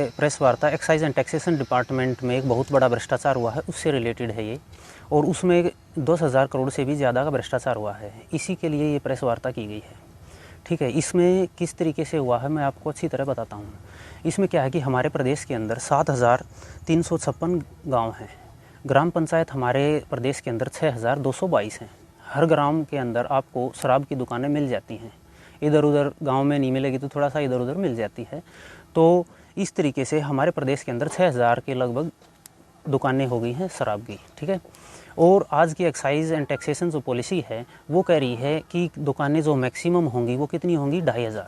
Press वार्ता excise and taxation department में एक बहुत बड़ा भ्रष्टाचार हुआ है, उससे रिलेटेड है ये। और उसमें 10,000 करोड़ से भी ज़्यादा का भ्रष्टाचार हुआ है, इसी के लिए ये प्रेस वार्ता की गई है। ठीक है, इसमें किस तरीके से हुआ है मैं आपको अच्छी तरह बताता हूँ। इसमें क्या है कि हमारे प्रदेश के अंदर 7,356 गाँव हैं। ग्राम पंचायत हमारे प्रदेश के अंदर 6,222 हैं। हर ग्राम के अंदर आपको शराब की दुकानें मिल जाती हैं। इधर उधर गांव में नहीं मिलेगी तो थोड़ा सा इधर उधर मिल जाती है। तो इस तरीके से हमारे प्रदेश के अंदर 6,000 के लगभग दुकानें हो गई हैं शराब की। ठीक है, और आज की एक्साइज एंड टैक्सेशन जो पॉलिसी है वो कह रही है कि दुकानें जो मैक्सिमम होंगी वो कितनी होंगी, 2,500।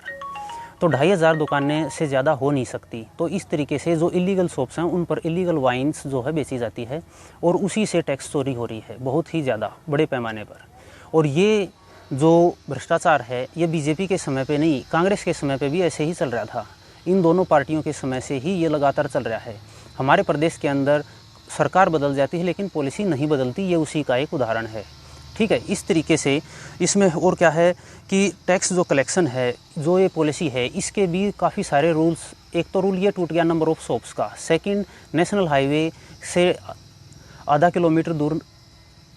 तो 2,500 दुकानें से ज़्यादा हो नहीं सकती। तो इस तरीके से जो इलीगल शॉप्स हैं उन पर इलीगल वाइन्स जो है बेची जाती है और उसी से टैक्स चोरी हो रही है बहुत ही ज़्यादा बड़े पैमाने पर। और ये जो भ्रष्टाचार है ये बीजेपी के समय पे नहीं, कांग्रेस के समय पे भी ऐसे ही चल रहा था। इन दोनों पार्टियों के समय से ही ये लगातार चल रहा है। हमारे प्रदेश के अंदर सरकार बदल जाती है लेकिन पॉलिसी नहीं बदलती, ये उसी का एक उदाहरण है। ठीक है, इस तरीके से इसमें और क्या है कि टैक्स जो कलेक्शन है, जो ये पॉलिसी है, इसके भी काफ़ी सारे रूल्स। एक तो रूल ये टूट गया नंबर ऑफ शॉप्स का। सेकंड, नेशनल हाईवे से आधा किलोमीटर दूर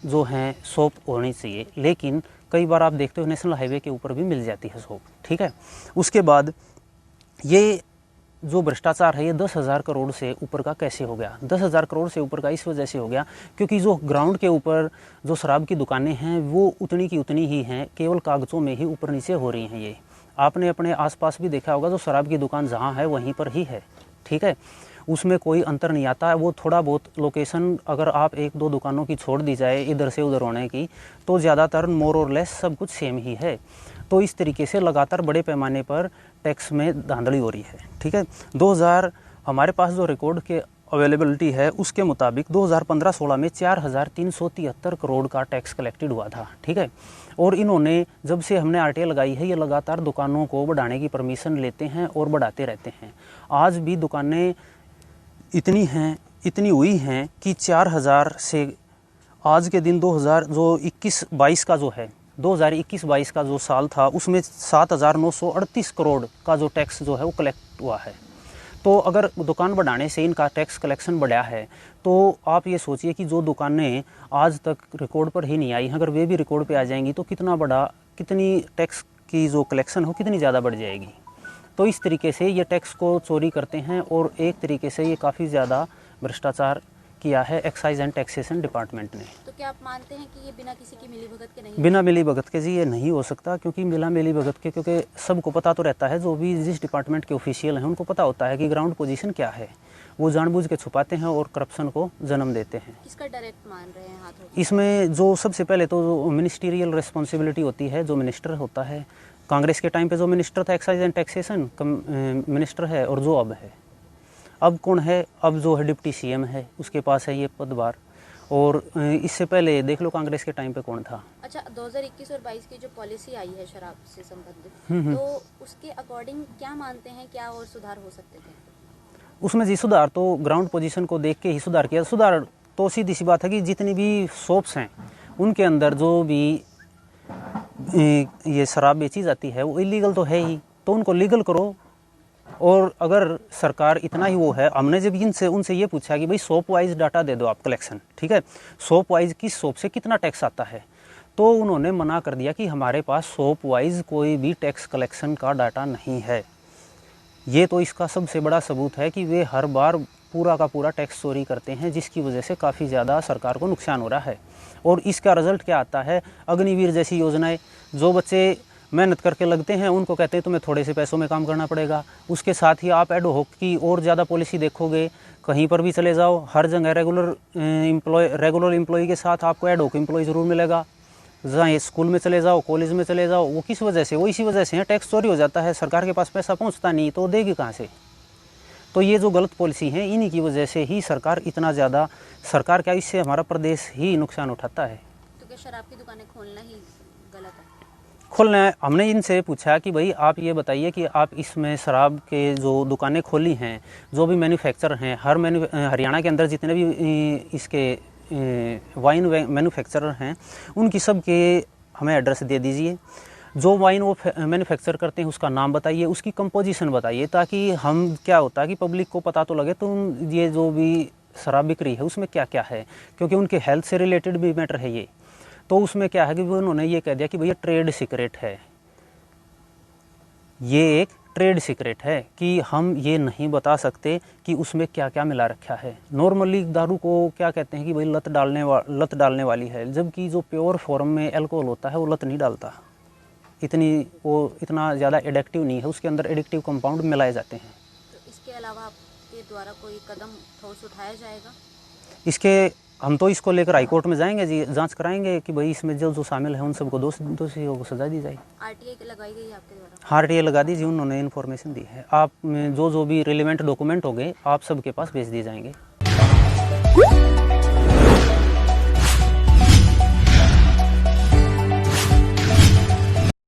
जो हैं शॉप होनी चाहिए, लेकिन कई बार आप देखते हो नेशनल हाईवे के ऊपर भी मिल जाती है शॉप। ठीक है, उसके बाद ये जो भ्रष्टाचार है ये 10,000 करोड़ से ऊपर का कैसे हो गया। 10,000 करोड़ से ऊपर का इस वजह से हो गया क्योंकि जो ग्राउंड के ऊपर जो शराब की दुकानें हैं वो उतनी की उतनी ही हैं, केवल कागज़ों में ही ऊपर नीचे हो रही हैं। ये आपने अपने आसपास भी देखा होगा, जो शराब की दुकान जहाँ है वहीं पर ही है। ठीक है, उसमें कोई अंतर नहीं आता है। वो थोड़ा बहुत लोकेशन अगर आप 1-2 दुकानों की छोड़ दी जाए इधर से उधर होने की, तो ज़्यादातर मोर और लेस सब कुछ सेम ही है। तो इस तरीके से लगातार बड़े पैमाने पर टैक्स में धांधली हो रही है। ठीक है, 2000 हमारे पास जो रिकॉर्ड के अवेलेबिलिटी है उसके मुताबिक 2015-16 में 4,373 करोड़ का टैक्स कलेक्टेड हुआ था। ठीक है, और इन्होंने जब से हमने आरटीआई लगाई है ये लगातार दुकानों को बढ़ाने की परमिशन लेते हैं और बढ़ाते रहते हैं। आज भी दुकानें इतनी हुई हैं कि 4,000 से आज के दिन 2021-22 का जो है 2021-22 का जो साल था उसमें 7,938 करोड़ का जो टैक्स जो है वो कलेक्ट हुआ है। तो अगर दुकान बढ़ाने से इनका टैक्स कलेक्शन बढ़ा है तो आप ये सोचिए कि जो दुकानें आज तक रिकॉर्ड पर ही नहीं आई हैं, अगर वे भी रिकॉर्ड पे आ जाएंगी तो कितनी टैक्स की जो कलेक्शन हो कितनी ज़्यादा बढ़ जाएगी। तो इस तरीके से ये टैक्स को चोरी करते हैं और एक तरीके से ये काफ़ी ज़्यादा भ्रष्टाचार किया है एक्साइज एंड टैक्सेशन डिपार्टमेंट ने। तो क्या आप मानते हैं कि ये बिना किसी की मिलीभगत के नहीं? बिना मिलीभगत के जी ये नहीं हो सकता, क्योंकि बिना मिलीभगत के, क्योंकि सबको पता तो रहता है, जो भी जिस डिपार्टमेंट के ऑफिशियल हैं उनको पता होता है कि ग्राउंड पोजीशन क्या है। वो जानबूझ के छुपाते हैं और करप्शन को जन्म देते हैं। किसका डायरेक्ट मान रहे हैं हाथों? इसमें जो सबसे पहले तो जो मिनिस्टीरियल रिस्पॉन्सिबिलिटी होती है, जो मिनिस्टर होता है, कांग्रेस के टाइम पे जो मिनिस्टर था एक्साइज एंड टैक्सेशन मिनिस्टर है, और जो अब है, अब कौन है, अब जो है डिप्टी सीएम है उसके पास है ये पदभार। और इससे पहले देख लो कांग्रेस के टाइम पे कौन था। अच्छा, 2021 और 22 की जो पॉलिसी आई है शराब से संबंधित, तो उसके अकॉर्डिंग क्या मानते हैं, क्या और सुधार हो सकते थे? उसमें जी सुधार तो ग्राउंड पोजीशन को देख के ही सुधार किया। सुधार तो सीधी सी बात है कि जितनी भी शॉप्स हैं उनके अंदर जो भी ये शराब बेची जाती है वो इलीगल तो है ही, तो उनको लीगल करो। और अगर सरकार इतना ही वो है, हमने जब उनसे ये पूछा कि भाई शॉप वाइज डाटा दे दो आप कलेक्शन, ठीक है, शॉप वाइज किस शॉप से कितना टैक्स आता है, तो उन्होंने मना कर दिया कि हमारे पास शॉप वाइज कोई भी टैक्स कलेक्शन का डाटा नहीं है। ये तो इसका सबसे बड़ा सबूत है कि वे हर बार पूरा का पूरा टैक्स चोरी करते हैं, जिसकी वजह से काफ़ी ज़्यादा सरकार को नुकसान हो रहा है। और इसका रिजल्ट क्या आता है, अग्निवीर जैसी योजनाएं, जो बच्चे मेहनत करके लगते हैं उनको कहते हैं तुम्हें थोड़े से पैसों में काम करना पड़ेगा। उसके साथ ही आप एड हॉक की और ज़्यादा पॉलिसी देखोगे, कहीं पर भी चले जाओ, हर जगह रेगुलर एम्प्लॉय के साथ आपको एड हॉक एम्प्लॉय ज़रूर मिलेगा। जहाँ स्कूल में चले जाओ, कॉलेज में चले जाओ, वो किस वजह से, वो इसी वजह से है, टैक्स चोरी हो जाता है, सरकार के पास पैसा पहुँचता नहीं तो देगी कहाँ से। तो ये जो गलत पॉलिसी है इन्हीं की वजह से ही सरकार इतना ज़्यादा, सरकार क्या, इससे हमारा प्रदेश ही नुकसान उठाता है। तो क्या शराब की दुकानें खोलना ही गलत है? खोलना है। हमने इनसे पूछा कि भाई आप ये बताइए कि आप इसमें शराब के जो दुकानें खोली हैं, जो भी मैन्युफैक्चर हैं, हरियाणा के अंदर जितने भी इसके वाइन मैन्युफैक्चरर हैं उनकी सब के हमें एड्रेस दे दीजिए। जो वाइन वो मैन्युफैक्चर करते हैं उसका नाम बताइए, उसकी कंपोजिशन बताइए, ताकि हम क्या होता है कि पब्लिक को पता तो लगे तो ये जो भी शराब बिक्री है उसमें क्या क्या है, क्योंकि उनके हेल्थ से रिलेटेड भी मैटर है ये। तो उसमें क्या है कि वो उन्होंने ये कह दिया कि भैया ट्रेड सीक्रेट है, ये एक ट्रेड सीक्रेट है कि हम ये नहीं बता सकते कि उसमें क्या क्या मिला रखा है। नॉर्मली दारू को क्या कहते हैं कि भाई लत डालने वाली है, जबकि जो प्योर फॉर्म में अल्कोहल होता है वो लत नहीं डालता, इतना ज़्यादा एडिक्टिव नहीं है, उसके अंदर एडिक्टिव कंपाउंड मिलाए जाते हैं। तो इसके अलावा आपके द्वारा कोई कदम ठोस उठाया जाएगा? हम तो इसको लेकर हाई कोर्ट में जाएंगे जी, जांच कराएंगे कि भाई इसमें जो शामिल है उन सबको दोषियों को सजा दी जाए। आरटीआई लगाई गई है आपके द्वारा? हाँ, आरटीआई लगा दीजिए, उन्होंने इन्फॉर्मेशन दी है। आप जो भी रिलेवेंट डॉक्यूमेंट हो गए आप सबके पास भेज दिए जाएंगे।